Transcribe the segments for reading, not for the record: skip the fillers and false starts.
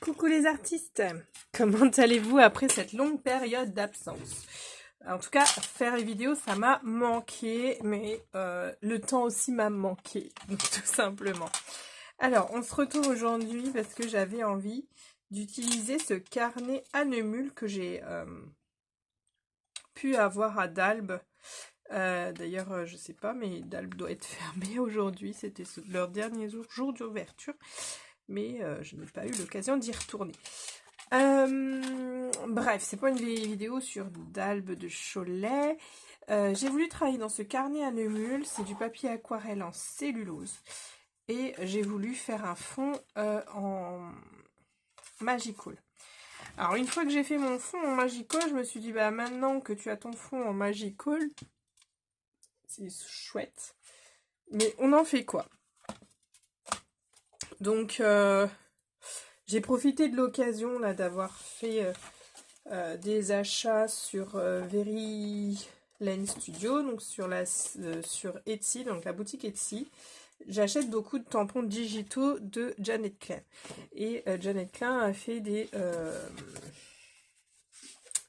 Coucou les artistes, comment allez-vous après cette longue période d'absence? En tout cas, faire les vidéos, ça m'a manqué, mais le temps aussi m'a manqué, donc tout simplement. Alors, on se retrouve aujourd'hui parce que j'avais envie d'utiliser ce carnet à Neumul que j'ai pu avoir à Dalbe. D'ailleurs, je sais pas, mais Dalbe doit être fermé aujourd'hui, c'était leur dernier jour d'ouverture. Mais je n'ai pas eu l'occasion d'y retourner. Bref, c'est pas une vidéo sur Dalbe de Cholet. J'ai voulu travailler dans ce carnet à Neumul, c'est du papier aquarelle en cellulose. Et j'ai voulu faire un fond en Magical. Alors une fois que j'ai fait mon fond en Magical, je me suis dit, bah maintenant que tu as ton fond en Magical, c'est chouette. Mais on en fait quoi? Donc j'ai profité de l'occasion là d'avoir fait des achats sur Verylen Studio, donc sur Etsy, donc la boutique Etsy. J'achète beaucoup de tampons digitaux de Janet Klein. Et Janet Klein a fait des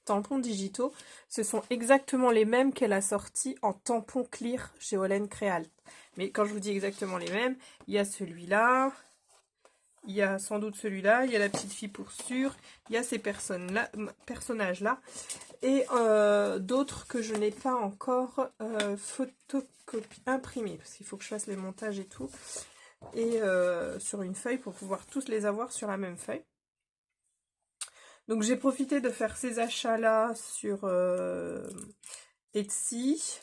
tampons digitaux. Ce sont exactement les mêmes qu'elle a sortis en tampon clear chez Holland Créal. Mais quand je vous dis exactement les mêmes, il y a celui-là. Il y a sans doute celui-là, il y a la petite fille pour sûr, il y a ces personnages-là, et d'autres que je n'ai pas encore imprimés, parce qu'il faut que je fasse les montages et tout, et sur une feuille pour pouvoir tous les avoir sur la même feuille. Donc j'ai profité de faire ces achats-là sur Etsy,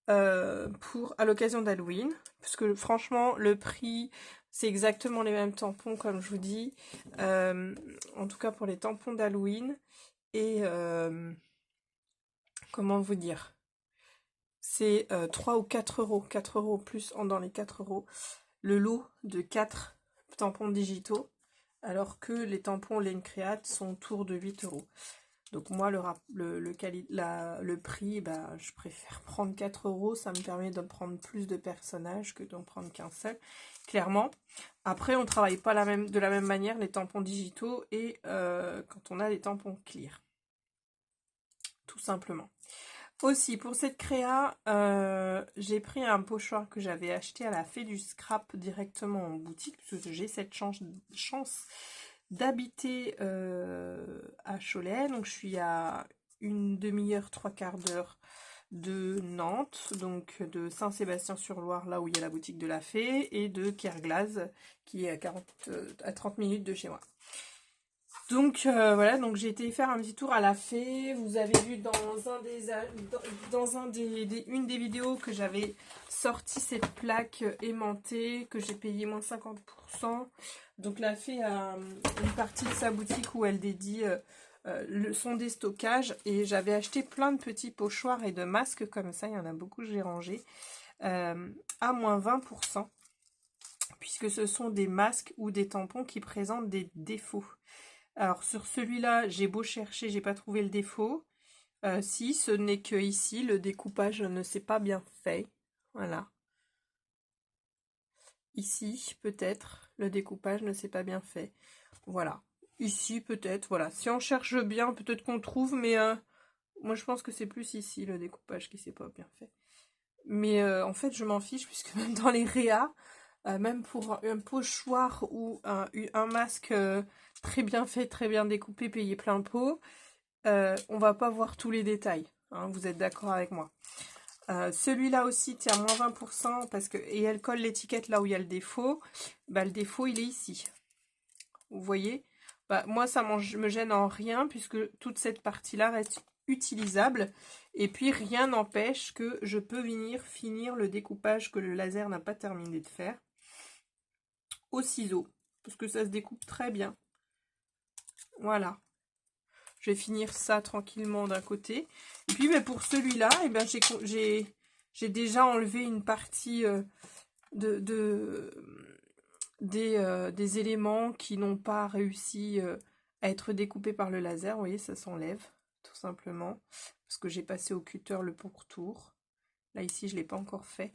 à l'occasion d'Halloween, parce que franchement le prix c'est exactement les mêmes tampons comme je vous dis, en tout cas pour les tampons d'Halloween, et comment vous dire, c'est 3 ou 4 euros, 4 euros plus dans les 4 euros, le lot de 4 tampons digitaux, alors que les tampons Lane Create sont autour de 8 euros. Donc moi, le prix, bah, je préfère prendre 4 euros, ça me permet de prendre plus de personnages que d'en prendre qu'un seul, clairement. Après, on ne travaille pas de la même manière les tampons digitaux et quand on a les tampons clear. Tout simplement. Aussi, pour cette créa, j'ai pris un pochoir que j'avais acheté à la Fée du Scrap directement en boutique, parce que j'ai cette chance d'habiter à Cholet, donc je suis à une demi-heure, 3/4 d'heure de Nantes, donc de Saint-Sébastien-sur-Loire, là où il y a la boutique de la Fée, et de Kerglaz, qui est à 30 minutes de chez moi. Donc voilà, donc j'ai été faire un petit tour à la Fée. Vous avez vu une des vidéos que j'avais sorti cette plaque aimantée que j'ai payé moins 50%. Donc la Fée a une partie de sa boutique où elle dédie son déstockage, et j'avais acheté plein de petits pochoirs et de masques comme ça, il y en a beaucoup que j'ai rangé à moins 20%, puisque ce sont des masques ou des tampons qui présentent des défauts. Alors sur celui-là, j'ai beau chercher, j'ai pas trouvé le défaut. Si, ce n'est que ici, le découpage ne s'est pas bien fait. Voilà. Ici, peut-être, le découpage ne s'est pas bien fait. Voilà. Ici, peut-être, voilà. Si on cherche bien, peut-être qu'on trouve, mais moi je pense que c'est plus ici, le découpage qui s'est pas bien fait. Mais en fait, je m'en fiche, puisque même dans les réas, même pour un pochoir ou un masque très bien fait, très bien découpé, payé plein pot, on va pas voir tous les détails, hein, vous êtes d'accord avec moi. Celui-là aussi tient à moins 20%, et elle colle l'étiquette là où il y a le défaut. Bah, le défaut, il est ici. Vous voyez, bah, moi, ça me gêne en rien, puisque toute cette partie-là reste utilisable. Et puis, rien n'empêche que je peux venir finir le découpage que le laser n'a pas terminé de faire au ciseau, parce que ça se découpe très bien. Voilà. Je vais finir ça tranquillement d'un côté. Et puis mais pour celui-là, eh ben, j'ai déjà enlevé une partie des éléments qui n'ont pas réussi à être découpés par le laser. Vous voyez, ça s'enlève tout simplement, parce que j'ai passé au cutter le pourtour. Là ici, je ne l'ai pas encore fait.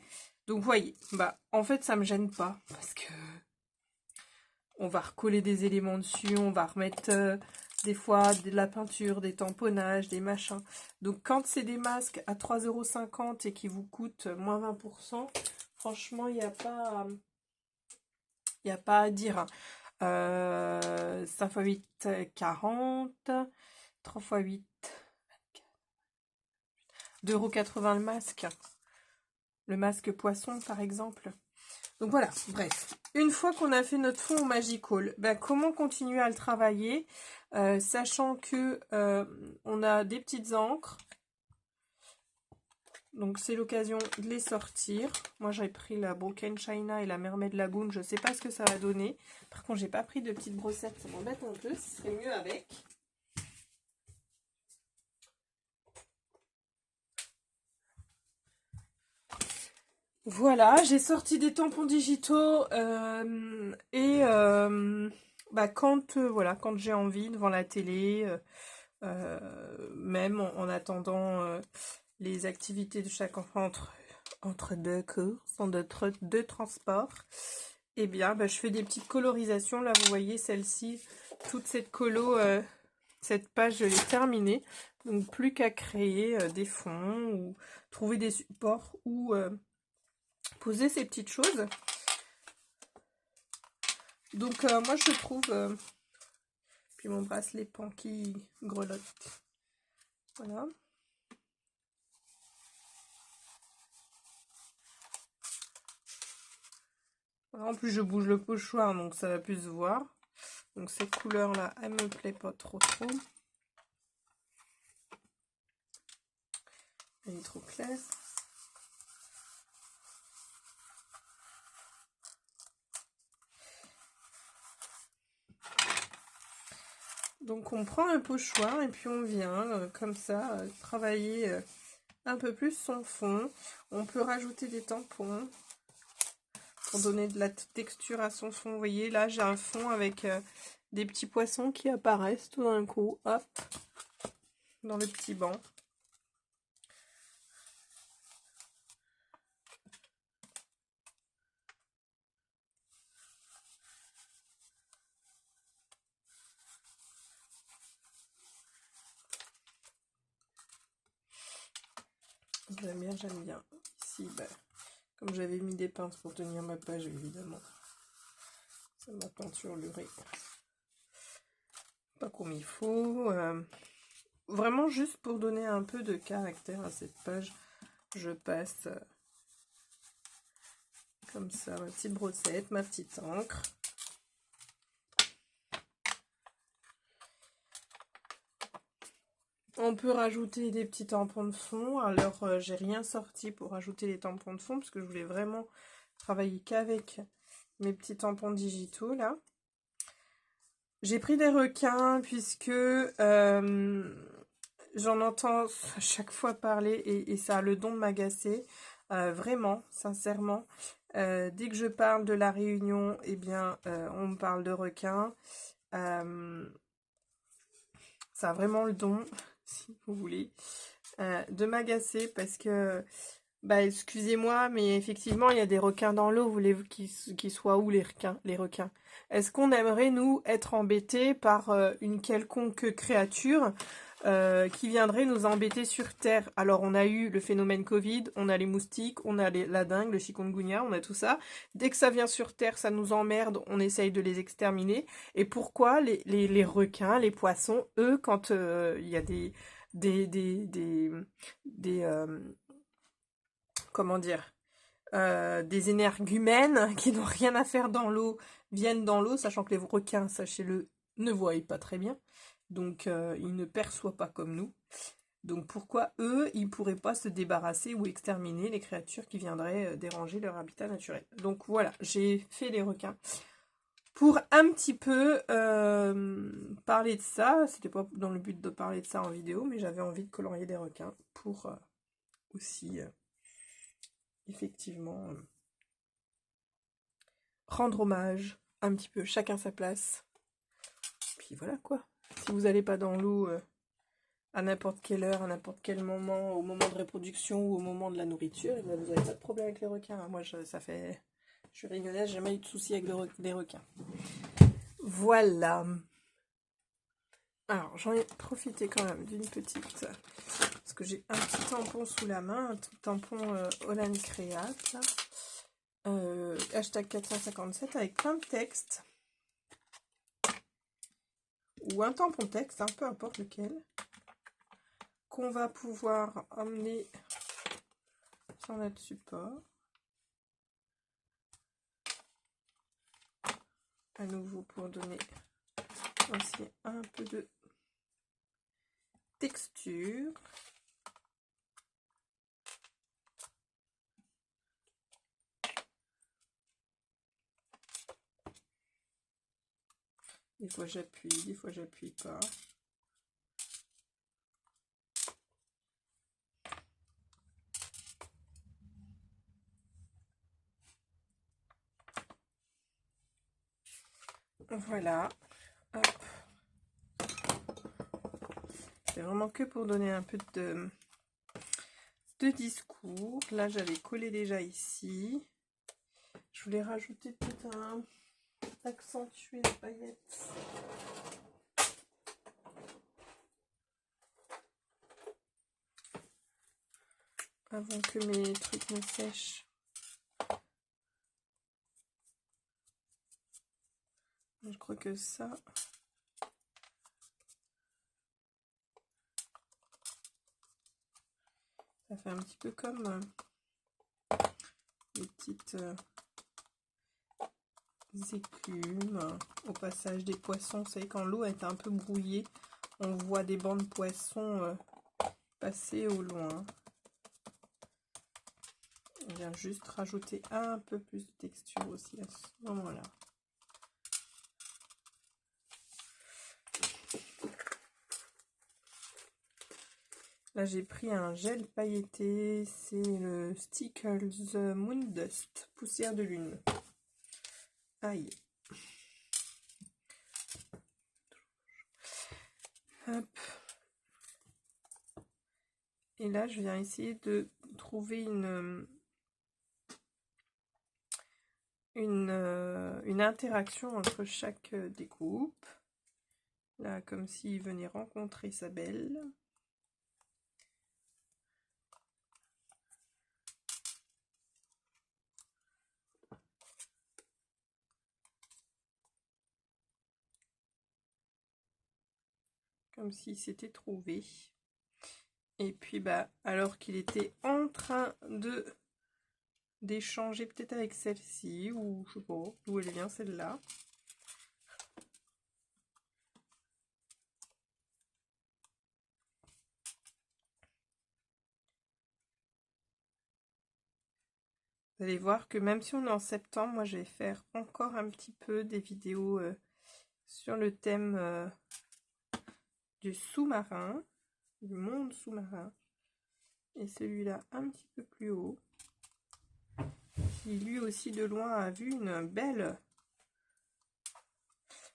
Donc vous voyez, bah en fait ça me gêne pas, parce que on va recoller des éléments dessus, on va remettre des fois de la peinture, des tamponnages, des machins. Donc quand c'est des masques à 3,50 € et qui vous coûtent moins 20%, franchement, il n'y a pas... Il n'y a pas à dire. 5 x 8, 40. 3 x 8, 2,80 € le masque. Le masque poisson, par exemple. Donc voilà, bref. Une fois qu'on a fait notre fond au Magical, ben, comment continuer à le travailler, sachant que on a des petites encres. Donc c'est l'occasion de les sortir. Moi j'ai pris la Broken China et la Mermaid Lagoon. Je ne sais pas ce que ça va donner. Par contre j'ai pas pris de petites brossettes. Ça m'embête un peu. Ce serait mieux avec. Voilà, j'ai sorti des tampons digitaux bah, voilà, quand j'ai envie devant la télé, même en attendant les activités de chaque enfant entre deux courses, entre deux transports, et bien bah, je fais des petites colorisations. Là vous voyez celle-ci, toute cette colo, cette page je l'ai terminée, donc plus qu'à créer des fonds ou trouver des supports ou poser ces petites choses. Donc moi je trouve puis mon bracelet pan qui grelotte, voilà. En plus je bouge le pochoir donc ça va plus se voir. Donc cette couleur là elle me plaît pas trop. Elle est trop claire. Donc on prend un pochoir et puis on vient comme ça travailler un peu plus son fond. On peut rajouter des tampons pour donner de la texture à son fond. Vous voyez là j'ai un fond avec des petits poissons qui apparaissent tout d'un coup, hop, dans le petit banc. J'aime bien. Ici, bah, comme j'avais mis des pinces pour tenir ma page, évidemment, ça m'a peinturluré. Pas comme il faut. Vraiment juste pour donner un peu de caractère à cette page, je passe comme ça ma petite brossette, ma petite encre. On peut rajouter des petits tampons de fond. Alors j'ai rien sorti pour rajouter les tampons de fond parce que je voulais vraiment travailler qu'avec mes petits tampons digitaux là. J'ai pris des requins puisque j'en entends à chaque fois parler et ça a le don de m'agacer. Vraiment, sincèrement. Dès que je parle de la Réunion, eh bien, on me parle de requins. Ça a vraiment le don, si vous voulez, de m'agacer parce que, bah, excusez-moi, mais effectivement, il y a des requins dans l'eau. Voulez-vous qu'ils soient où les requins? Est-ce qu'on aimerait, nous, être embêtés par une quelconque créature qui viendrait nous embêter sur Terre? Alors, on a eu le phénomène Covid, on a les moustiques, on a la dengue, le chikungunya, on a tout ça. Dès que ça vient sur Terre, ça nous emmerde, on essaye de les exterminer. Et pourquoi les requins, les poissons, eux, quand il y a comment dire, des énergumènes qui n'ont rien à faire dans l'eau, viennent dans l'eau, sachant que les requins, sachez-le, ne voient pas très bien. Donc, ils ne perçoivent pas comme nous. Donc, pourquoi eux, ils ne pourraient pas se débarrasser ou exterminer les créatures qui viendraient déranger leur habitat naturel? Donc, voilà, j'ai fait les requins. Pour un petit peu parler de ça, c'était pas dans le but de parler de ça en vidéo, mais j'avais envie de colorier des requins pour aussi, effectivement, rendre hommage un petit peu, chacun sa place. Puis voilà quoi. Si vous n'allez pas dans l'eau à n'importe quelle heure, à n'importe quel moment, au moment de reproduction ou au moment de la nourriture, et bien vous n'avez pas de problème avec les requins. Moi, je suis réunionnaise, j'ai jamais eu de soucis avec les requins. Voilà. Alors, j'en ai profité quand même d'une petite... Parce que j'ai un petit tampon sous la main, un tampon Holland Create, hashtag 457 avec plein de textes. Ou un tampon texte, hein, peu importe lequel. Qu'on va pouvoir emmener sur notre support. À nouveau pour donner aussi un peu de texture. Des fois j'appuie, des fois j'appuie pas. Voilà. Hop. C'est vraiment que pour donner un peu de discours. Là j'avais collé déjà ici. Je voulais rajouter peut-être un accentuer les paillettes. Avant que mes trucs ne sèchent. Je crois que ça fait un petit peu comme les petites écumes au passage des poissons. Vous savez, quand l'eau est un peu brouillée, on voit des bancs de poissons passer au loin. On vient juste rajouter un peu plus de texture aussi à ce moment-là. Là, j'ai pris un gel pailleté, c'est le Stickles Moon Dust, poussière de lune. Aïe. Hop. Et là, je viens essayer de trouver une interaction entre chaque découpe. Là, comme s'il venait rencontrer sa belle. Comme s'il s'était trouvé. Et puis, bah, alors qu'il était en train d'échanger peut-être avec celle-ci, ou je sais pas d'où elle vient celle-là. Vous allez voir que même si on est en septembre, moi je vais faire encore un petit peu des vidéos sur le thème du sous-marin, du monde sous-marin. Et celui-là un petit peu plus haut, qui lui aussi de loin a vu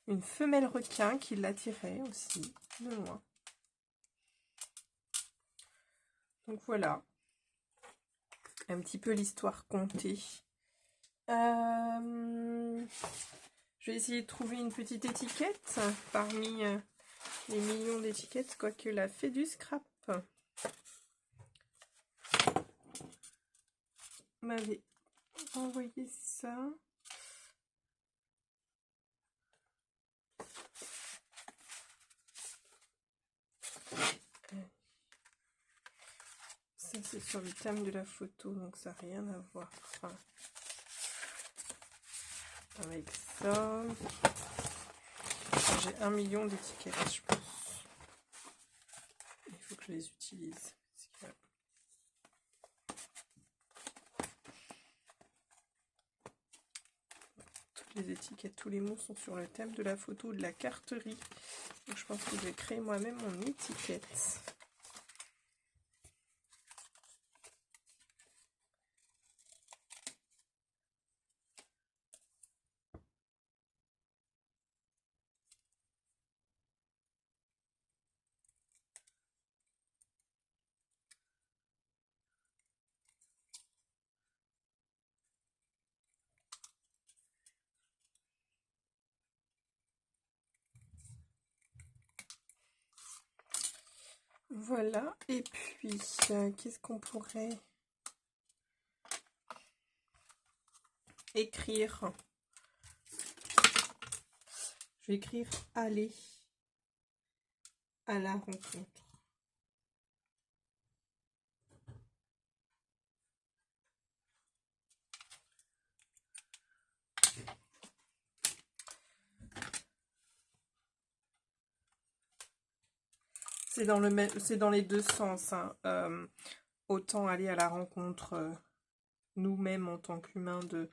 une femelle requin qui l'attirait aussi de loin. Donc voilà, un petit peu l'histoire contée. Je vais essayer de trouver une petite étiquette parmi les millions d'étiquettes, quoique la fait du scrap m'avait envoyé ça. Ça c'est sur le thème de la photo, donc ça n'a rien à voir avec ça. J'ai 1 million d'étiquettes, je pense. Il faut que je les utilise. Toutes les étiquettes, tous les mots sont sur le thème de la photo, de la carterie. Donc je pense que je vais créer moi-même mon étiquette. Voilà, et puis, qu'est-ce qu'on pourrait écrire? Je vais écrire « Aller à la rencontre ». C'est dans le même, c'est dans les deux sens, hein. Autant aller à la rencontre nous-mêmes en tant qu'humains de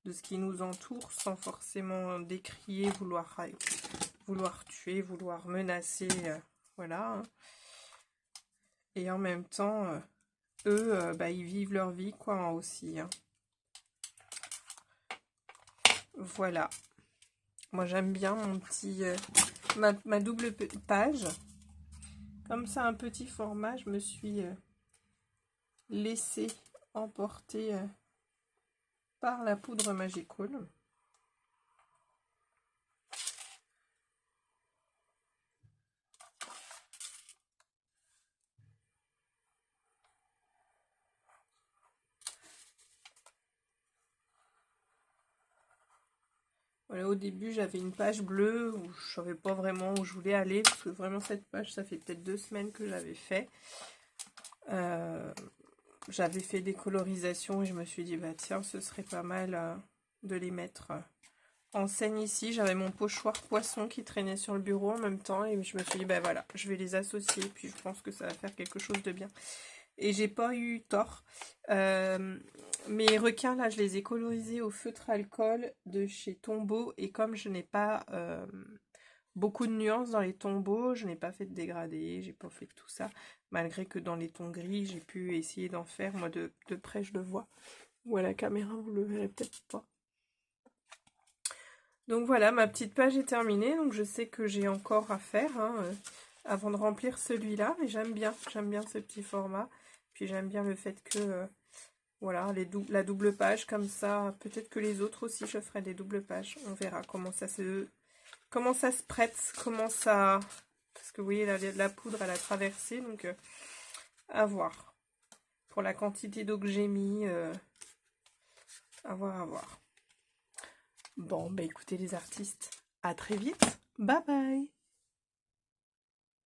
ce qui nous entoure, sans forcément décrier, vouloir tuer, vouloir menacer, voilà. Hein. Et en même temps, eux, bah, ils vivent leur vie, quoi, hein, aussi. Hein. Voilà. Moi, j'aime bien mon petit, ma double page. Comme ça, un petit format, je me suis laissé emporter par la poudre Magical. Voilà, au début, j'avais une page bleue où je savais pas vraiment où je voulais aller, parce que vraiment cette page, ça fait peut-être 2 semaines que j'avais fait. J'avais fait des colorisations et je me suis dit, bah tiens, ce serait pas mal de les mettre en scène ici. J'avais mon pochoir poisson qui traînait sur le bureau en même temps et je me suis dit, bah voilà, je vais les associer, puis je pense que ça va faire quelque chose de bien. Et j'ai pas eu tort. Mes requins, là, je les ai colorisés au feutre alcool de chez Tombow. Et comme je n'ai pas beaucoup de nuances dans les tombeaux, je n'ai pas fait de dégradé, j'ai pas fait tout ça. Malgré que dans les tons gris, j'ai pu essayer d'en faire. Moi, de près, je le vois. Ou à la caméra, vous le verrez peut-être pas. Donc voilà, ma petite page est terminée. Donc je sais que j'ai encore à faire avant de remplir celui-là. Mais j'aime bien ce petit format. Puis j'aime bien le fait que, voilà, la double page comme ça. Peut-être que les autres aussi, je ferai des doubles pages. On verra comment ça se prête, comment ça... Parce que vous voyez, la poudre, elle a traversé. Donc, à voir. Pour la quantité d'eau que j'ai mis, à voir, à voir. Bon, bah écoutez les artistes, à très vite. Bye bye.